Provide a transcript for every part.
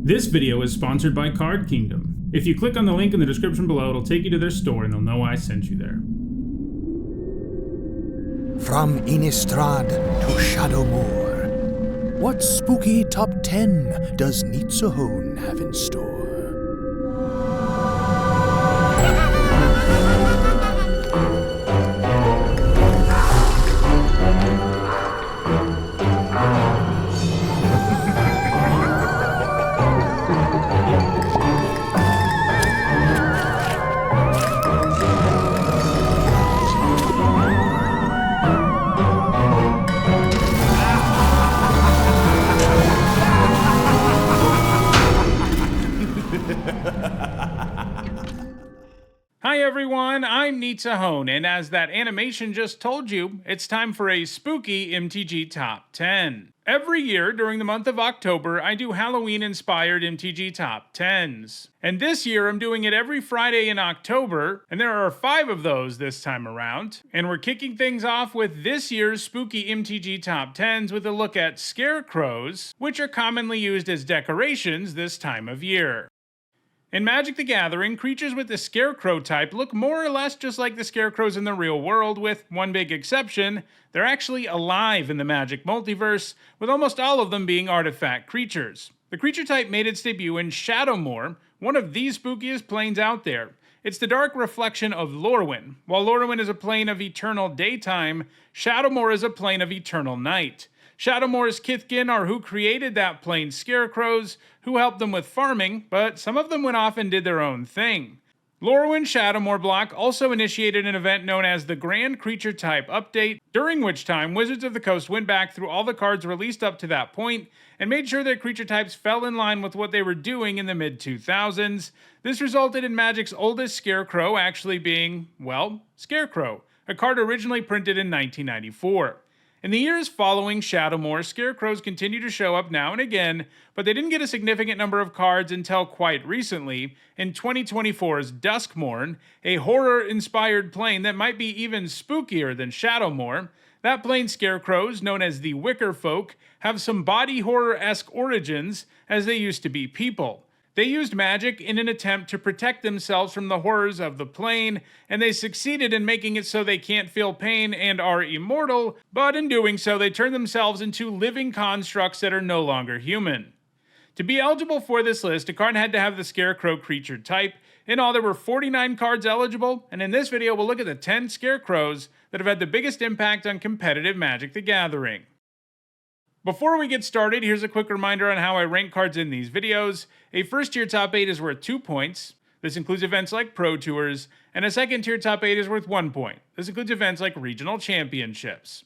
This video is sponsored by Card Kingdom. If you click on the link in the description below, it'll take you to their store and they'll know I sent you there. From Innistrad to Shadowmoor, what spooky top 10 does Nitsuhone have in store? Hi everyone, I'm Nitsuhone, and as that animation just told you, it's time for a spooky MTG Top 10. Every year during the month of October, I do Halloween-inspired MTG Top 10s. And this year I'm doing it every Friday in October, and there are 5 of those this time around. And we're kicking things off with this year's spooky MTG Top 10s with a look at Scarecrows, which are commonly used as decorations this time of year. In Magic the Gathering, creatures with the Scarecrow type look more or less just like the Scarecrows in the real world, with one big exception: they're actually alive in the Magic multiverse, with almost all of them being artifact creatures. The creature type made its debut in Shadowmoor, one of the spookiest planes out there. It's the dark reflection of Lorwyn. While Lorwyn is a plane of eternal daytime, Shadowmoor is a plane of eternal night. Shadowmoor's Kithkin are who created that plane's Scarecrows, who helped them with farming, but some of them went off and did their own thing. Lorwyn Shadowmoor block also initiated an event known as the Grand Creature Type Update, during which time Wizards of the Coast went back through all the cards released up to that point and made sure their creature types fell in line with what they were doing in the mid-2000s. This resulted in Magic's oldest Scarecrow actually being, well, Scarecrow, a card originally printed in 1994. In the years following Shadowmoor, Scarecrows continue to show up now and again, but they didn't get a significant number of cards until quite recently, in 2024's Duskmourn, a horror-inspired plane that might be even spookier than Shadowmoor. That plane's Scarecrows, known as the Wickerfolk, have some body horror-esque origins, as they used to be people. They used magic in an attempt to protect themselves from the horrors of the plane, and they succeeded in making it so they can't feel pain and are immortal, but in doing so they turn themselves into living constructs that are no longer human. To be eligible for this list, a card had to have the Scarecrow creature type. In all, there were 49 cards eligible, and in this video we'll look at the 10 Scarecrows that have had the biggest impact on competitive Magic the Gathering. Before we get started, here's a quick reminder on how I rank cards in these videos. A first-tier top 8 is worth 2 points. This includes events like Pro Tours, and a second-tier top 8 is worth 1 point. This includes events like Regional Championships.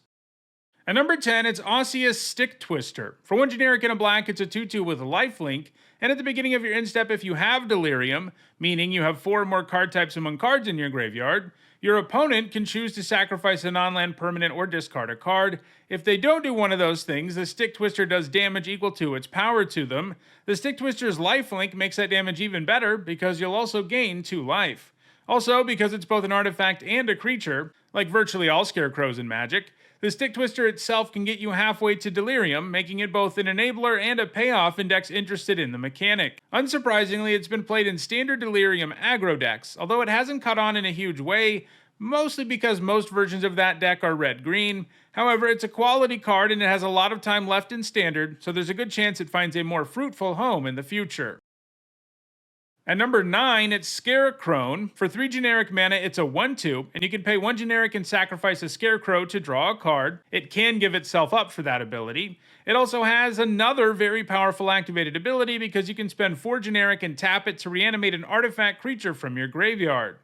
At number 10, it's Osseous Sticktwister. For 1 generic and a black, it's a 2/2 with a lifelink, and at the beginning of your end step, if you have Delirium, meaning you have 4 or more card types among cards in your graveyard, your opponent can choose to sacrifice a non-land permanent or discard a card. If they don't do one of those things, the Sticktwister does damage equal to its power to them. The Sticktwister's lifelink makes that damage even better, because you'll also gain 2 life. Also, because it's both an artifact and a creature, like virtually all Scarecrows in Magic, the Sticktwister itself can get you halfway to Delirium, making it both an enabler and a payoff in decks interested in the mechanic. Unsurprisingly, it's been played in standard Delirium aggro decks, although it hasn't caught on in a huge way, mostly because most versions of that deck are red-green. However, it's a quality card and it has a lot of time left in standard, so there's a good chance it finds a more fruitful home in the future. At number 9, it's Scarecrone. For 3 generic mana, it's a 1/2, and you can pay 1 generic and sacrifice a Scarecrow to draw a card. It can give itself up for that ability. It also has another very powerful activated ability, because you can spend 4 generic and tap it to reanimate an artifact creature from your graveyard.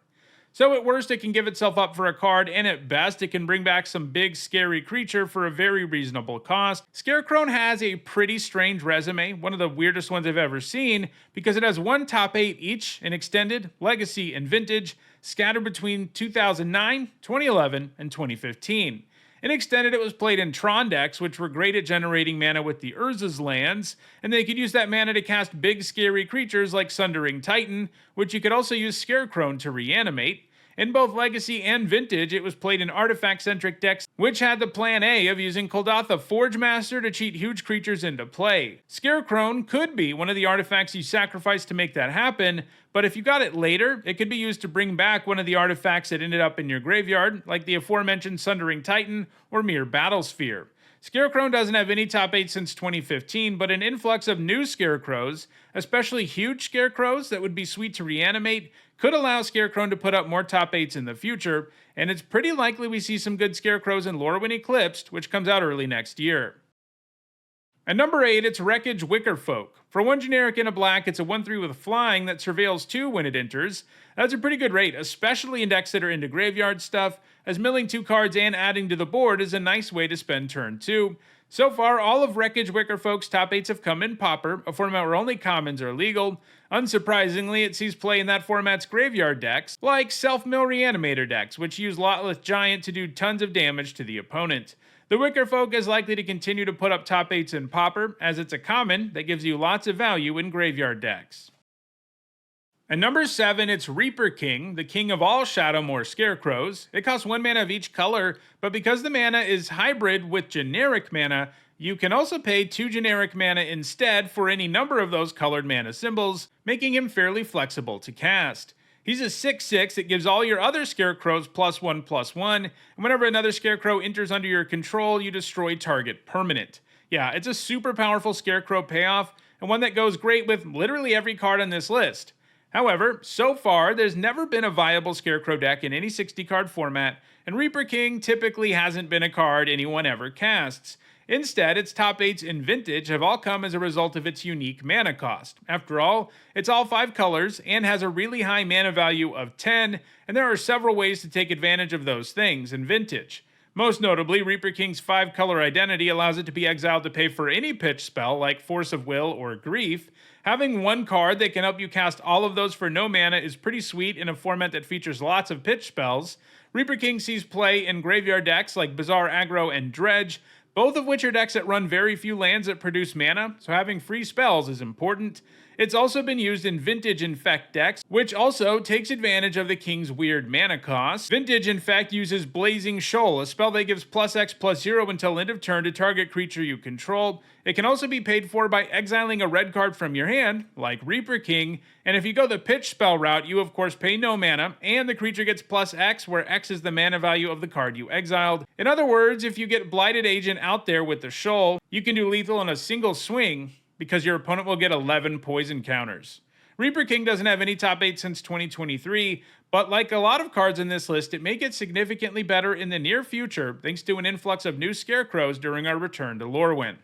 So at worst, it can give itself up for a card, and at best, it can bring back some big, scary creature for a very reasonable cost. Scarecrone has a pretty strange resume, one of the weirdest ones I've ever seen, because it has 1 top 8 each in Extended, Legacy, and Vintage, scattered between 2009, 2011, and 2015. In Extended, it was played in Tron decks, which were great at generating mana with the Urza's lands, and they could use that mana to cast big, scary creatures like Sundering Titan, which you could also use Scarecrone to reanimate. In both Legacy and Vintage, it was played in artifact-centric decks, which had the plan A of using Kuldotha Forgemaster to cheat huge creatures into play. Scarecrone could be one of the artifacts you sacrifice to make that happen, but if you got it later, it could be used to bring back one of the artifacts that ended up in your graveyard, like the aforementioned Sundering Titan or Mere Battlesphere. Scarecrow doesn't have any top 8 since 2015, but an influx of new Scarecrows, especially huge Scarecrows that would be sweet to reanimate, could allow Scarecrow to put up more top 8s in the future, and it's pretty likely we see some good Scarecrows in Lorwyn Eclipsed, which comes out early next year. At number 8, it's Wreckage Wickerfolk. For 1 generic and a black, it's a 1/3 with flying that surveils 2 when it enters. That's a pretty good rate, especially in decks that are into graveyard stuff, as milling 2 cards and adding to the board is a nice way to spend turn 2. So far, all of Wreckage Wickerfolk's top 8s have come in Pauper, a format where only commons are legal. Unsurprisingly, it sees play in that format's graveyard decks, like Self-Mill Reanimator decks, which use Lotless Giant to do tons of damage to the opponent. The Wickerfolk is likely to continue to put up top 8s in Pauper, as it's a common that gives you lots of value in graveyard decks. At number 7, it's Reaper King, the king of all Shadowmoor Scarecrows. It costs 1 mana of each color, but because the mana is hybrid with generic mana, you can also pay 2 generic mana instead for any number of those colored mana symbols, making him fairly flexible to cast. He's a 6/6 that gives all your other Scarecrows +1/+1, and whenever another Scarecrow enters under your control, you destroy target permanent. Yeah, it's a super powerful Scarecrow payoff, and one that goes great with literally every card on this list. However, so far, there's never been a viable Scarecrow deck in any 60-card format, and Reaper King typically hasn't been a card anyone ever casts. Instead, its top 8s in Vintage have all come as a result of its unique mana cost. After all, it's all 5 colors and has a really high mana value of 10, and there are several ways to take advantage of those things in Vintage. Most notably, Reaper King's 5-color identity allows it to be exiled to pay for any pitch spell like Force of Will or Grief. Having 1 card that can help you cast all of those for no mana is pretty sweet in a format that features lots of pitch spells. Reaper King sees play in graveyard decks like Bizarre Aggro and Dredge, both of which are decks that run very few lands that produce mana, so having free spells is important. It's also been used in Vintage Infect decks, which also takes advantage of the King's weird mana cost. Vintage Infect uses Blazing Shoal, a spell that gives +X/+0 until end of turn to target creature you control. It can also be paid for by exiling a red card from your hand, like Reaper King, and if you go the pitch spell route, you of course pay no mana, and the creature gets +X, where X is the mana value of the card you exiled. In other words, if you get Blighted Agent out there with the Shoal, you can do lethal in a single swing, because your opponent will get 11 poison counters. Reaper King doesn't have any top 8 since 2023, but like a lot of cards in this list, it may get significantly better in the near future thanks to an influx of new Scarecrows during our return to Lorwyn.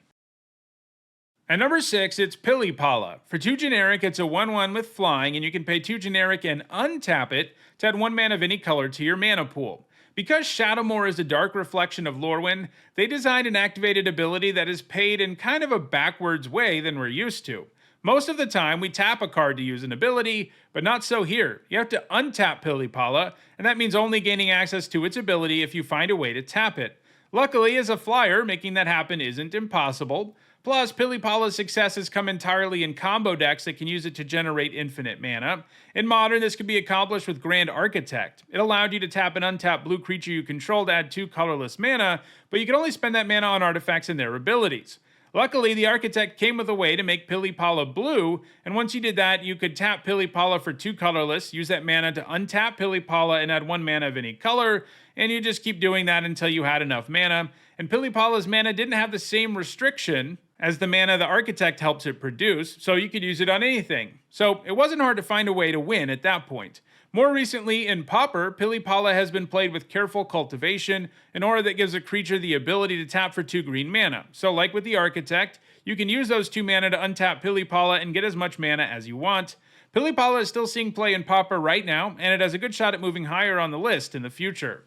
At number 6, it's Pili-Pala. For 2 generic, it's a 1/1 with flying, and you can pay 2 generic and untap it to add 1 mana of any color to your mana pool. Because Shadowmoor is a dark reflection of Lorwyn, they designed an activated ability that is paid in kind of a backwards way than we're used to. Most of the time, we tap a card to use an ability, but not so here. You have to untap Pili-Pala, and that means only gaining access to its ability if you find a way to tap it. Luckily, as a flyer, making that happen isn't impossible. Plus, Pili-Pala's success has come entirely in combo decks that can use it to generate infinite mana. In Modern, this could be accomplished with Grand Architect. It allowed you to tap an untapped blue creature you control to add 2 colorless mana, but you could only spend that mana on artifacts and their abilities. Luckily, the Architect came with a way to make Pili-Pala blue, and once you did that, you could tap Pili-Pala for 2 colorless, use that mana to untap Pili-Pala and add 1 mana of any color, and you just keep doing that until you had enough mana. And Pili-Pala's mana didn't have the same restriction as the mana the Architect helps it produce, so you could use it on anything. So it wasn't hard to find a way to win at that point. More recently, in Pauper, Pili-Pala has been played with Careful Cultivation, an aura that gives a creature the ability to tap for 2 green mana. So like with the Architect, you can use those 2 mana to untap Pili-Pala and get as much mana as you want. Pili-Pala is still seeing play in Pauper right now, and it has a good shot at moving higher on the list in the future.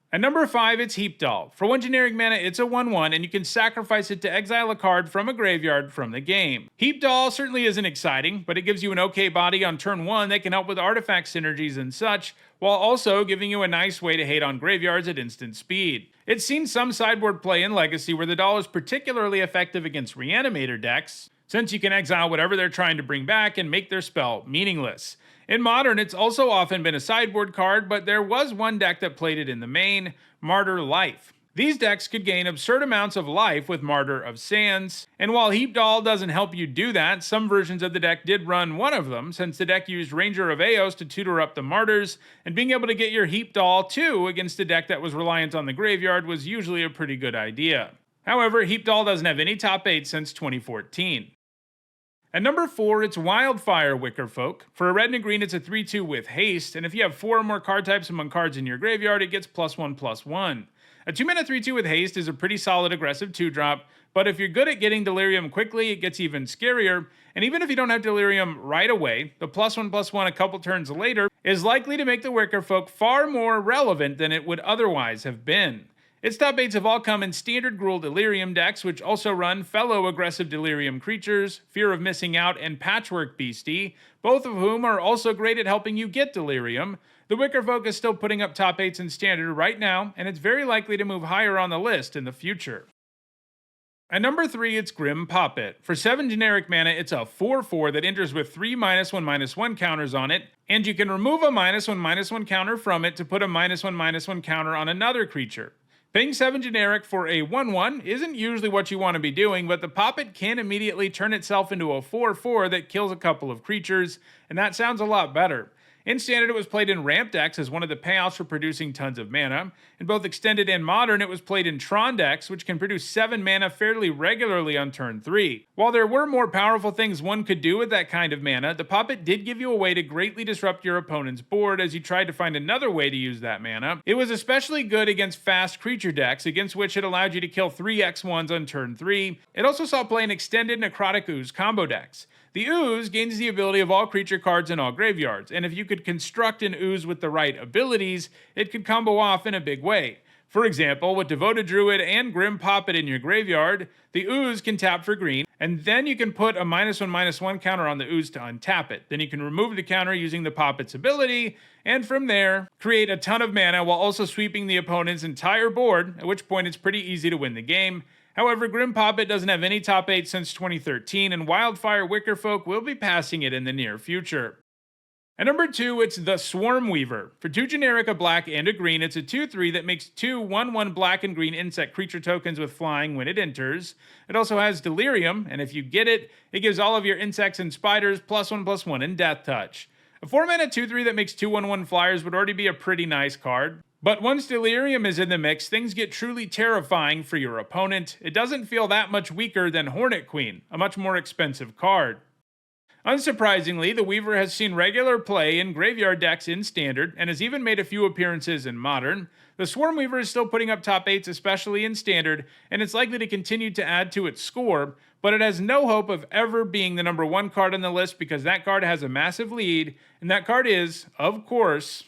At number 5, it's Heap Doll. For 1 generic mana, it's a 1/1, and you can sacrifice it to exile a card from a graveyard from the game. Heap Doll certainly isn't exciting, but it gives you an okay body on turn 1 that can help with artifact synergies and such, while also giving you a nice way to hate on graveyards at instant speed. It's seen some sideboard play in Legacy where the doll is particularly effective against Reanimator decks, since you can exile whatever they're trying to bring back and make their spell meaningless. In Modern, it's also often been a sideboard card, but there was one deck that played it in the main, Martyr Life. These decks could gain absurd amounts of life with Martyr of Sands, and while Heap Doll doesn't help you do that, some versions of the deck did run one of them, since the deck used Ranger of Eos to tutor up the Martyrs, and being able to get your Heap Doll too against a deck that was reliant on the graveyard was usually a pretty good idea. However, Heap Doll doesn't have any top 8 since 2014. At number 4, it's Wildfire Wickerfolk. For a red and a green, it's a 3/2 with haste, and if you have 4 or more card types among cards in your graveyard, it gets +1/+1. A 2-mana 3/2 with haste is a pretty solid aggressive 2-drop, but if you're good at getting Delirium quickly, it gets even scarier, and even if you don't have Delirium right away, the +1/+1 a couple turns later is likely to make the Wickerfolk far more relevant than it would otherwise have been. Its top 8s have all come in standard Gruul Delirium decks, which also run fellow aggressive Delirium creatures, Fear of Missing Out, and Patchwork Beastie, both of whom are also great at helping you get Delirium. The Wickerfolk is still putting up top 8s in standard right now, and it's very likely to move higher on the list in the future. At number 3, it's Grim Poppet. For 7 generic mana, it's a 4/4 that enters with 3 -1/-1 counters on it, and you can remove a -1/-1 counter from it to put a -1/-1 counter on another creature. Paying 7 generic for a 1/1 isn't usually what you want to be doing, but the Poppet can immediately turn itself into a 4/4 that kills a couple of creatures, and that sounds a lot better. In Standard, it was played in Ramp decks as one of the payouts for producing tons of mana. In both Extended and Modern, it was played in Tron decks, which can produce 7 mana fairly regularly on turn 3. While there were more powerful things one could do with that kind of mana, the Poppet did give you a way to greatly disrupt your opponent's board as you tried to find another way to use that mana. It was especially good against fast creature decks, against which it allowed you to kill 3 X1s on turn 3. It also saw play in Extended Necrotic Ooze combo decks. The Ooze gains the ability of all creature cards in all graveyards, and if you could construct an Ooze with the right abilities, it could combo off in a big way. For example, with Devoted Druid and Grim Poppet in your graveyard, the Ooze can tap for green, and then you can put a -1/-1 counter on the Ooze to untap it. Then you can remove the counter using the Poppet's ability, and from there, create a ton of mana while also sweeping the opponent's entire board, at which point it's pretty easy to win the game. However, Grim Poppet doesn't have any top 8 since 2013, and Wildfire Wickerfolk will be passing it in the near future. At number 2, it's the Swarmweaver. For 2 generic, a black, and a green, it's a 2/3 that makes 2 1/1 black and green insect creature tokens with flying when it enters. It also has Delirium, and if you get it, it gives all of your insects and spiders +1/+1 in Death Touch. A 4-mana 2/3 that makes 2 1/1 flyers would already be a pretty nice card. But once Delirium is in the mix, things get truly terrifying for your opponent. It doesn't feel that much weaker than Hornet Queen, a much more expensive card. Unsurprisingly, the Weaver has seen regular play in graveyard decks in Standard, and has even made a few appearances in Modern. The Swarmweaver is still putting up top 8s, especially in Standard, and it's likely to continue to add to its score, but it has no hope of ever being the number 1 card on the list because that card has a massive lead, and that card is, of course,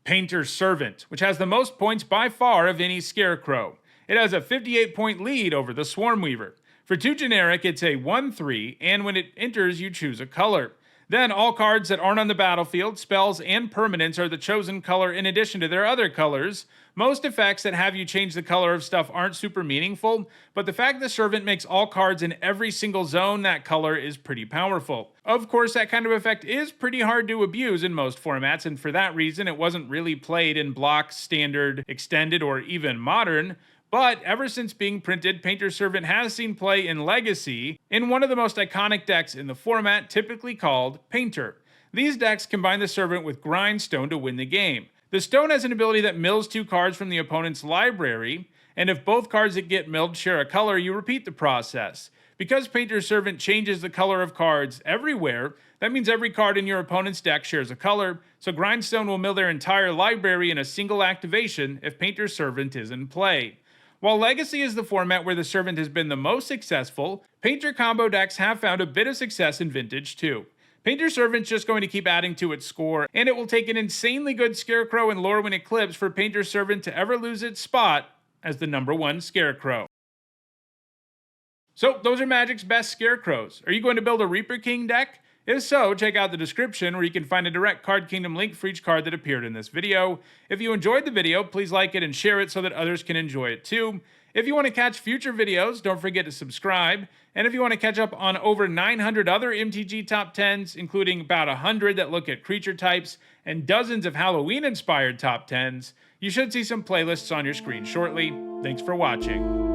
Painter's Servant, which has the most points by far of any Scarecrow. It has a 58-point lead over the Swarmweaver. For 2 generic, it's a 1/3, and when it enters, you choose a color. Then all cards that aren't on the battlefield, spells, and permanents are the chosen color in addition to their other colors. Most effects that have you change the color of stuff aren't super meaningful, but the fact the Servant makes all cards in every single zone that color is pretty powerful. Of course, that kind of effect is pretty hard to abuse in most formats, and for that reason it wasn't really played in Block, Standard, Extended, or even Modern. But ever since being printed, Painter's Servant has seen play in Legacy, in one of the most iconic decks in the format, typically called Painter. These decks combine the Servant with Grindstone to win the game. The stone has an ability that mills 2 cards from the opponent's library, and if both cards that get milled share a color, you repeat the process. Because Painter's Servant changes the color of cards everywhere, that means every card in your opponent's deck shares a color, so Grindstone will mill their entire library in a single activation if Painter's Servant is in play. While Legacy is the format where the Servant has been the most successful, Painter combo decks have found a bit of success in Vintage too. Painter's Servant's just going to keep adding to its score, and it will take an insanely good Scarecrow and Lorwyn Eclipse for Painter's Servant to ever lose its spot as the number 1 Scarecrow. So, those are Magic's best Scarecrows. Are you going to build a Reaper King deck? If so, check out the description where you can find a direct Card Kingdom link for each card that appeared in this video. If you enjoyed the video, please like it and share it so that others can enjoy it too. If you want to catch future videos, don't forget to subscribe. And if you want to catch up on over 900 other MTG top 10s, including about 100 that look at creature types and dozens of Halloween-inspired top 10s, you should see some playlists on your screen shortly. Thanks for watching.